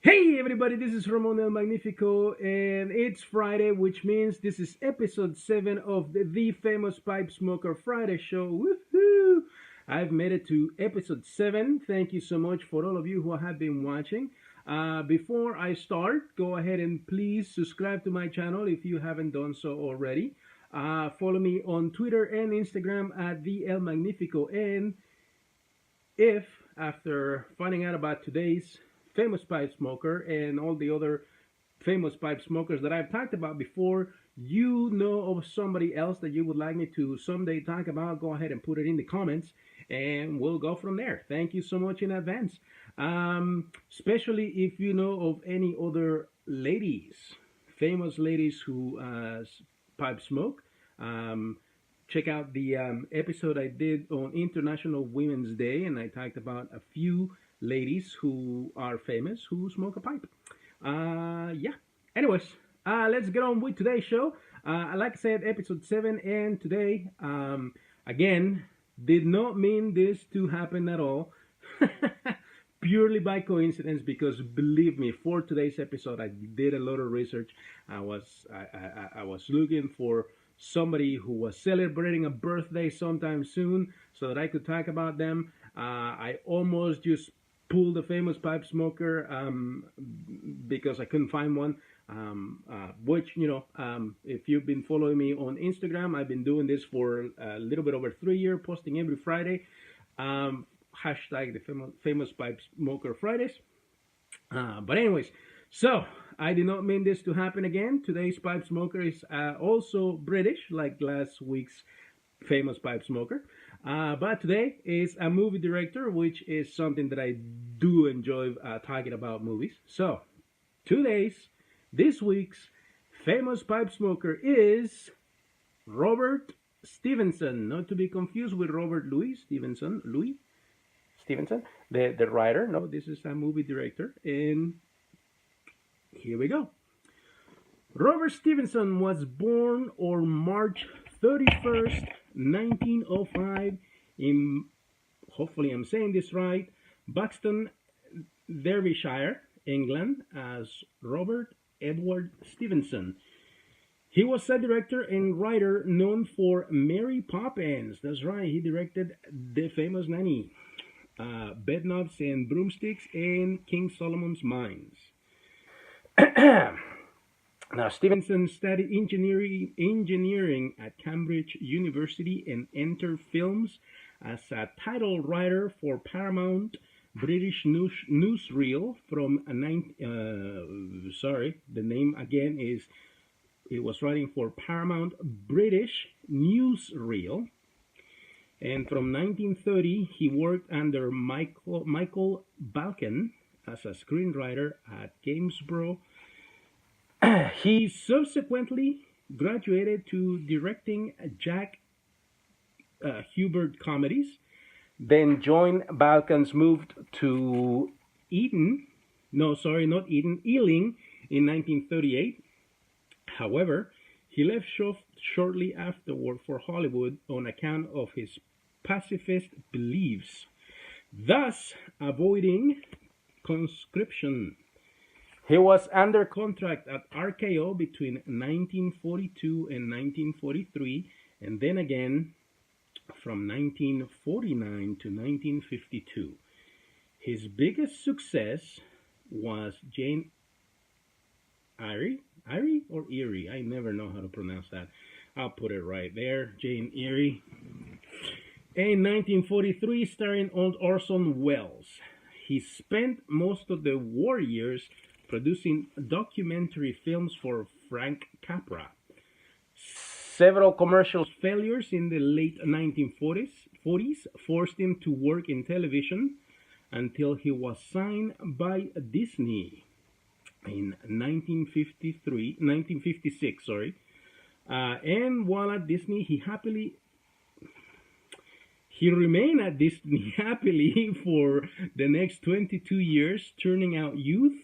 Hey everybody, this is Ramon El Magnifico, and it's Friday, which means this is episode 7 of the Famous PipeSmoker Friday Show. Woohoo! I've made it to episode 7. Thank you so much for all of you who have been watching. Before I start, go ahead and please subscribe to my channel if you haven't done so already. Follow me on Twitter and Instagram at the El Magnifico. And if after finding out about today's famous pipe smoker and all the other famous pipe smokers that I've talked about before, you know of somebody else that you would like me to someday talk about, go ahead and put it in the comments and we'll go from there. Thank you so much in advance. Especially if you know of any other ladies, famous ladies who pipe smoke. Check out the episode I did on International Women's Day, and I talked about a few ladies who are famous who smoke a pipe. Yeah. Anyways, let's get on with today's show. Like I said, episode 7, and today, again, did not mean this to happen at all. Purely by coincidence, because believe me, for today's episode, I did a lot of research. I was looking for somebody who was celebrating a birthday sometime soon so that I could talk about them. I almost just pulled the famous pipe smoker because I couldn't find one. Which, if you've been following me on Instagram, I've been doing this for a little bit over 3 years, posting every Friday. Hashtag the famous pipe smoker Fridays. But anyways, so I did not mean this to happen again. Today's pipe smoker is also British, like last week's famous pipe smoker. But today is a movie director, which is something that I do enjoy talking about movies. So this week's famous pipe smoker is Robert Stevenson, not to be confused with Robert Louis Stevenson, the writer. No, this is a movie director, and here we go. Robert Stevenson was born on March 31st, 1905 in, hopefully I'm saying this right, Buxton, Derbyshire, England, as Robert Edward Stevenson. He was a director and writer known for Mary Poppins. That's right, he directed the famous Nanny, Bedknobs and Broomsticks, and King Solomon's Mines. Now, Stevenson studied engineering at Cambridge University and entered films as a title writer for Paramount British newsreel from the name again is, it was writing for Paramount British newsreel. And from 1930, he worked under Michael Balkan as a screenwriter at Gainsborough. He subsequently graduated to directing Jack Hubert comedies, then joined Balkan's move to Ealing in 1938. However, he left shortly afterward for Hollywood on account of his pacifist beliefs, thus avoiding conscription. He was under contract at RKO between 1942 and 1943, and then again from 1949 to 1952. His biggest success was Jane Eyre, or Erie? I never know how to pronounce that. I'll put it right there, Jane Eyre. In 1943, starring Orson Welles. He spent most of the war years producing documentary films for Frank Capra. Several commercial failures in the late 1940s forced him to work in television until he was signed by Disney in 1956. And while at Disney, he remained at Disney happily for the next 22 years, turning out youth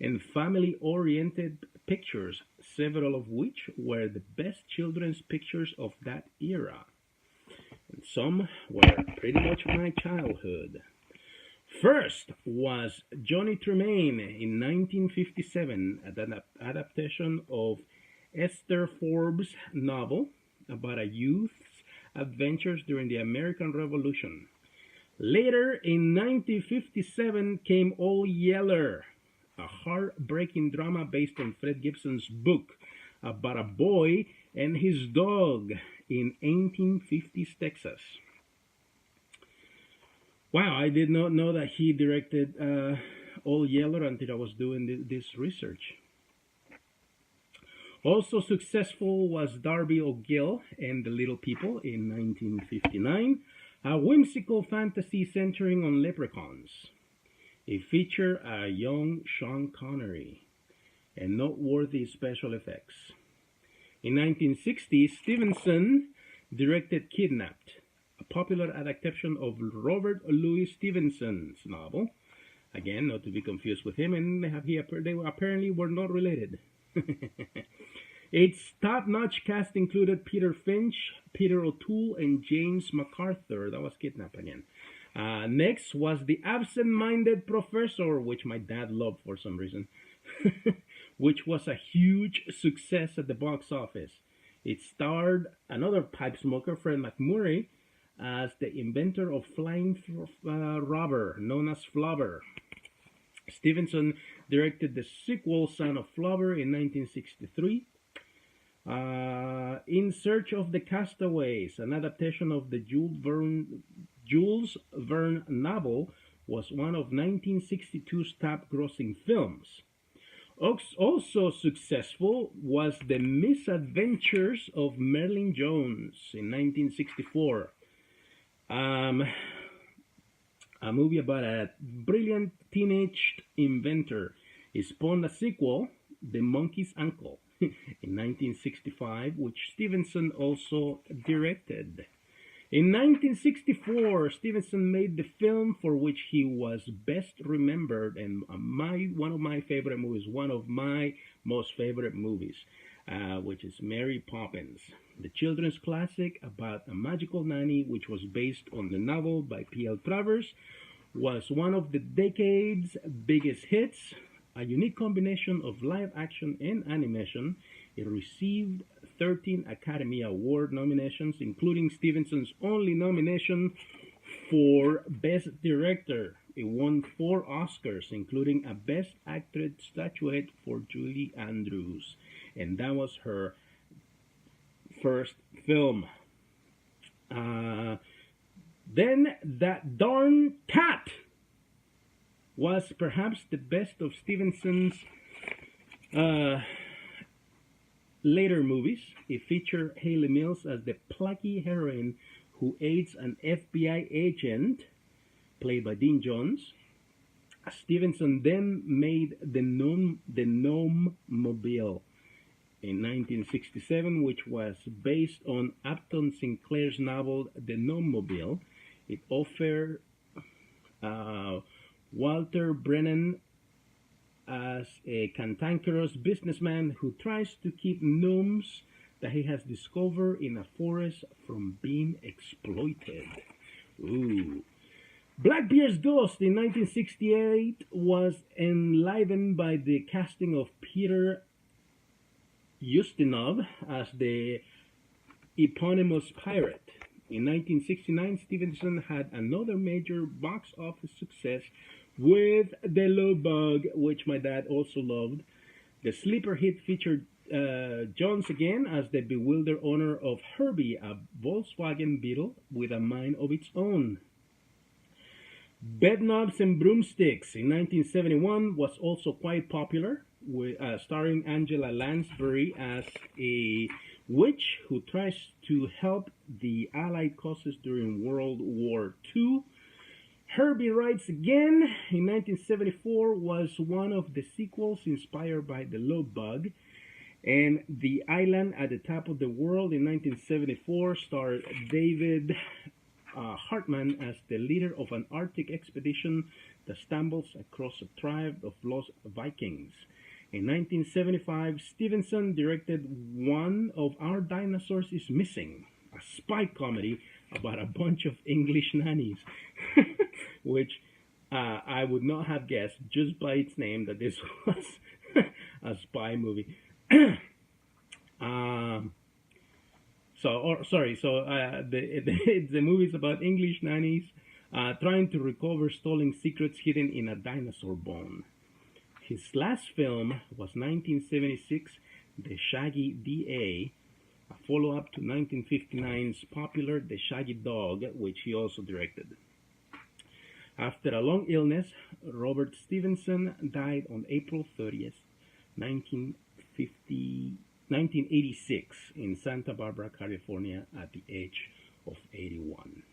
and family-oriented pictures, several of which were the best children's pictures of that era. And some were pretty much my childhood. First was Johnny Tremaine in 1957, an adaptation of Esther Forbes' novel about a youth's adventures during the American Revolution. Later, in 1957, came All Yeller, a heartbreaking drama based on Fred Gibson's book about a boy and his dog in 1850s Texas. Wow, I did not know that he directed All Yeller until I was doing this research. Also successful was Darby O'Gill and the Little People in 1959, a whimsical fantasy centering on leprechauns. It featured a young Sean Connery and noteworthy special effects. In 1960, Stevenson directed Kidnapped, a popular adaptation of Robert Louis Stevenson's novel. Again, not to be confused with him, and they apparently were not related. Its top-notch cast included Peter Finch, Peter O'Toole, and James MacArthur. That was Kidnapped again. Next was The Absent-Minded Professor, which my dad loved for some reason, which was a huge success at the box office. It starred another pipe smoker, Fred McMurray, as the inventor of flying rubber, known as Flubber. Stevenson directed the sequel, Son of Flubber, in 1963. In Search of the Castaways, an adaptation of the Jules Verne novel, was one of 1962's top-grossing films. Also successful was The Misadventures of Merlin Jones in 1964. A movie about a brilliant teenage inventor. It spawned a sequel, The Monkey's Uncle, in 1965, which Stevenson also directed. In 1964, Stevenson made the film for which he was best remembered, and one of my favorite movies, one of my most favorite movies, which is Mary Poppins, the children's classic about a magical nanny, which was based on the novel by P.L. Travers, was one of the decade's biggest hits. A unique combination of live action and animation. It received 13 Academy Award nominations, including Stevenson's only nomination for Best Director. It won 4 Oscars, including a Best Actress statuette for Julie Andrews. And that was her first film. Then That Darn Cat was perhaps the best of Stevenson's later movies. It featured Hayley Mills as the plucky heroine who aids an FBI agent, played by Dean Jones. Stevenson then made the Gnome Mobile in 1967, which was based on Upton Sinclair's novel The Gnome Mobile. It offered Walter Brennan as a cantankerous businessman who tries to keep gnomes that he has discovered in a forest from being exploited. Ooh. Blackbeard's Ghost in 1968 was enlivened by the casting of Peter Ustinov as the eponymous pirate. In 1969, Stevenson had another major box office success with The Love Bug, which my dad also loved. The sleeper hit featured Jones again as the bewildered owner of Herbie, a Volkswagen Beetle with a mind of its own. Bedknobs and Broomsticks in 1971 was also quite popular, with starring Angela Lansbury as a witch who tries to help the Allied causes during World War II. Herbie Writes Again in 1974 was one of the sequels inspired by The Love Bug, and The Island at the Top of the World in 1974 starred David Hartman as the leader of an Arctic expedition that stumbles across a tribe of lost Vikings. In 1975, Stevenson directed One of Our Dinosaurs is Missing, a spy comedy about a bunch of English nannies, which I would not have guessed just by its name that this was a spy movie. um, the movie is about English nannies trying to recover stolen secrets hidden in a dinosaur bone. His last film was 1976, The Shaggy DA, a follow-up to 1959's popular The Shaggy Dog, which he also directed. After a long illness, Robert Stevenson died on April 30th, 1986 in Santa Barbara, California at the age of 81.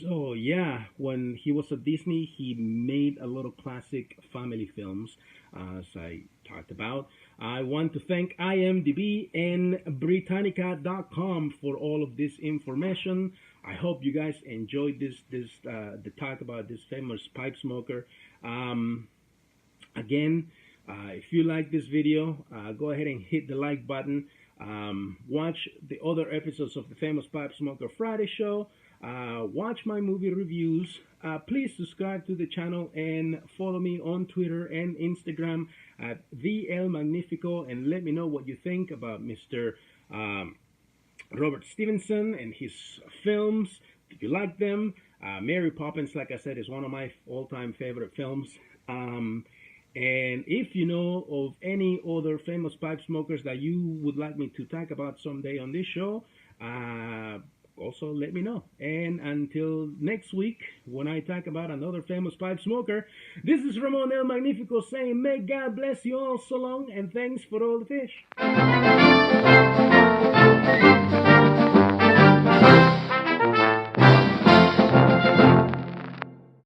So yeah, when he was at Disney, he made a lot of classic family films, as I talked about. I want to thank IMDb and Britannica.com for all of this information. I hope you guys enjoyed the talk about this famous pipe smoker. Again, if you like this video, go ahead and hit the like button. Watch the other episodes of the Famous PipeSmoker Friday Show. Watch my movie reviews. Please subscribe to the channel and follow me on Twitter and Instagram at VL Magnifico, and let me know what you think about Mr. Robert Stevenson and his films. If you like them, Mary Poppins, like I said, is one of my all-time favorite films. And if you know of any other famous pipe smokers that you would like me to talk about someday on this show, also let me know. And until next week, when I talk about another famous pipe smoker, this is Ramon El Magnifico saying, may God bless you all, so long, and thanks for all the fish.